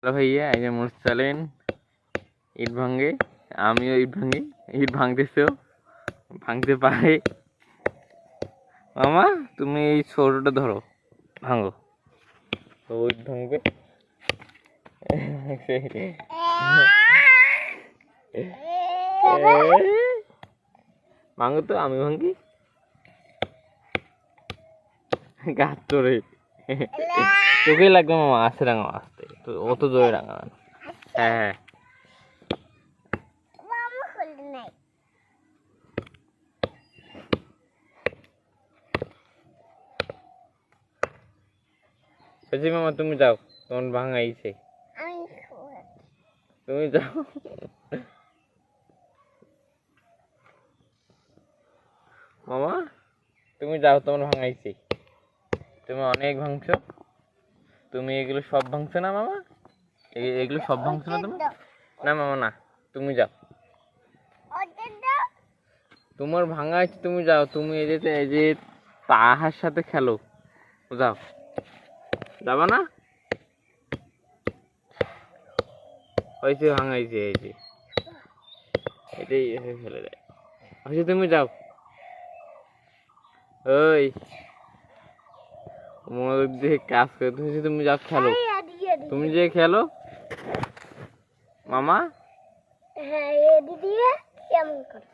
Hello ভাইয়া, এই যে মুরসালিন ইট ভাঙে, আমিও ইট ভাঙি। ইট ভাঙতেছেও, ভাঙতে পারে। মামা তুমি এই ছোটটা ধরো, ভাঙো তো ইট ভাঙবে। ভাঙো তো, আমি ভাঙি। গাছ তোরে তোকেই লাগবে মামা, আস্তে রাঙা, আস্তে অত জোরে রাঙা। হ্যাঁ হ্যাঁ সজি মামা তুমি যাও, তোমার ভাঙাইছে, তুমি যাও। মামা তুমি যাও, তোমার ভাঙাইছে, তুমি অনেক ভাঙছো। তুমি এগুলো সব ভাঙছো না মামা? এগুলো সব ভাঙছো না তুমি? না মামা না, তুমি যাও, তোমার ভাঙা আছে, তুমি যাও। তুমি এই যে তাহার সাথে খেলো, যাও। যাবা না? হয়েছে ভাঙাইছে, এই যে এটাই ফেলে দেয়। হয়েছে তুমি যাও। ওই মনোযোগ দিয়ে কাজ করে তুমি যাও খেলো, তুমি যে খেলো মামা। হ্যাঁ দিদি কেমন করে